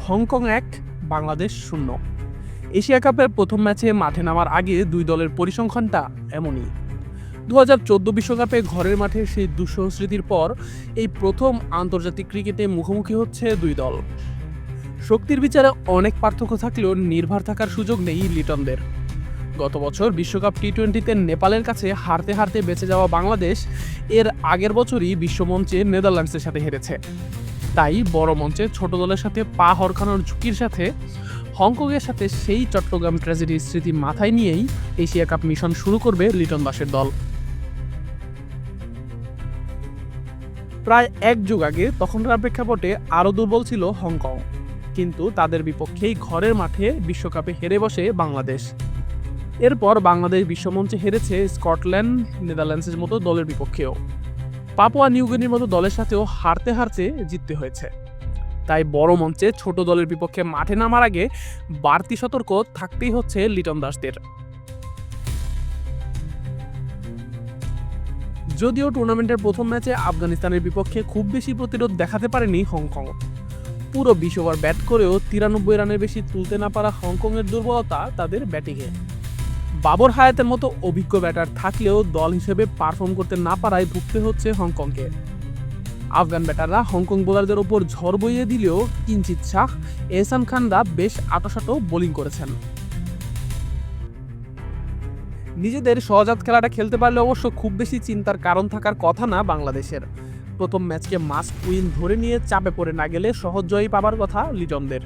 Hong Kong ১, Bangladesh ০। Asia কাপের প্রথম ম্যাচে মাঠে নামার আগে দুই দলের পরিসংখ্যানটা এমনই। ২০১৪ বিশ্বকাপে ঘরের মাঠে সেই দুঃসহ স্মৃতির পর এই প্রথম আন্তর্জাতিক ক্রিকেটে মুখোমুখি হচ্ছে দুই দল। শক্তির বিচারে অনেক পার্থক্য থাকলেও নির্ভর থাকার সুযোগ নেই লিটনদের। গত বছর বিশ্বকাপ টি-20তে নেপালের কাছে হারতে হারতে বেঁচে যাওয়া বাংলাদেশ এর আগের বছরই বিশ্বমঞ্চে নেদারল্যান্ডসের সাথে হেরেছে। তাই বড় মঞ্চে ছোট দলের সাথে পা হরখানোর ঝুঁকির সাথে হংকংয়ের সাথে সেই চট্টগ্রাম ট্র্যাজেডির স্মৃতি মাথায় নিয়েই এশিয়া কাপ মিশন শুরু করবে লিটন দাসের দল। প্রায় এক যুগ আগে তখনকার প্রেক্ষাপটে আরও দুর্বল ছিল হংকং, কিন্তু তাদের বিপক্ষেই ঘরের মাঠে বিশ্বকাপে হেরে বসে বাংলাদেশ। এরপর বাংলাদেশ বিশ্বমঞ্চে হেরেছে স্কটল্যান্ড, নেদারল্যান্ডসের মতো দলের বিপক্ষেও। পাপুয়া নিউগিনির মতো দলের সাথেও হারতে হারতে জিততে হয়েছে। তাই বড় মঞ্চে ছোট দলের বিপক্ষে মাঠে নামার আগে বাড়তি সতর্ক থাকতেই হচ্ছে লিটন দাসদের। যদিও টুর্নামেন্টের প্রথম ম্যাচে আফগানিস্তানের বিপক্ষে খুব বেশি প্রতিরোধ দেখাতে পারেনি হংকং। পুরো ২০ ওভার ব্যাট করেও ৯৩ রানের বেশি তুলতে না পারা হংকংয়ের দুর্বলতা তাদের ব্যাটিংয়ে। বাবর হায়াতের মতো অভিজ্ঞ ব্যাটার থাকলেও দল হিসেবে পারফর্ম করতে না পারায় ভুগতে হচ্ছে হংকংকে। আফগান ব্যাটাররা হংকং বোলারদের ওপর ঝড় বইয়ে দিলেও কিঞ্চিত শাহ, এহসান খানরা বেশ আঁটোসাঁটো বোলিং করেছেন। নিজেদের সহজাত খেলাটা খেলতে পারলে অবশ্য খুব বেশি চিন্তার কারণ থাকার কথা না বাংলাদেশের। প্রথম ম্যাচকে মাস্ট উইন ধরে নিয়ে চাপে পড়ে না গেলে সহজ জয়ই পাবার কথা লিটনদের।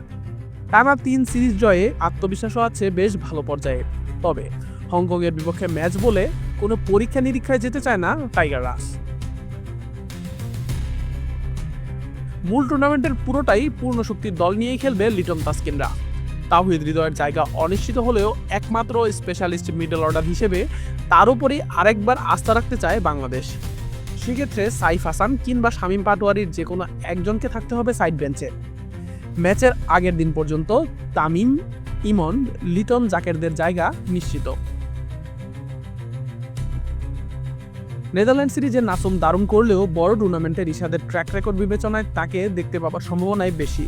টানা ৩ সিরিজ জয়ে আত্মবিশ্বাসও আছে বেশ ভালো পর্যায়ে। তবে হংকংয়ের বিপক্ষে ম্যাচ বলে কোনো পরীক্ষা নিরীক্ষায় যেতে চায় না টাইগাররা। মূল টুর্নামেন্টের পুরোটাই পূর্ণ শক্তির দল নিয়েই খেলবে লিটন তাসকিনরা। তাওহিদ হৃদয়ের জায়গা অনিশ্চিত হলেও একমাত্র স্পেশালিস্ট মিডল অর্ডার হিসেবে তার উপরই আরেকবার আস্থা রাখতে চায় বাংলাদেশ। সেক্ষেত্রে সাইফ হাসান কিংবা শামীম পাটোয়ারির যে কোনো একজনকে থাকতে হবে সাইড বেঞ্চে। ম্যাচের আগের দিন পর্যন্ত তামিম, ইমন, লিটন, জাকেরদের জায়গা নিশ্চিত। নেদারল্যান্ড সিরিজে নাসুম দারুণ করলেও বড় টুর্নামেন্টে রিশাদের ট্র্যাক রেকর্ড বিবেচনায় তাকে দেখতে পাওয়ার সম্ভাবনাই বেশি।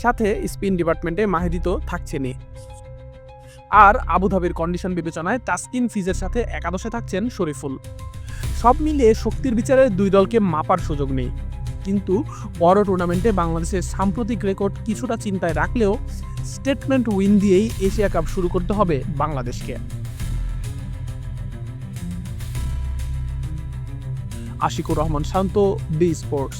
সাথে স্পিন ডিপার্টমেন্টে মাহিদি তো থাকছেনই। আর আবুধাবির কন্ডিশন বিবেচনায় তাসকিন ফিজের সাথে একাদশে থাকছেন শরীফুল। সব মিলিয়ে শক্তির বিচারে দুই দলকে মাপার সুযোগ নেই। কিন্তু বড় টুর্নামেন্টে বাংলাদেশের সাম্প্রতিক রেকর্ড কিছুটা চিন্তায় রাখলেও স্টেটমেন্ট উইন দিয়েই এশিয়া কাপ শুরু করতে হবে বাংলাদেশকে। আশিকুর রহমান শান্ত, বি স্পোর্টস।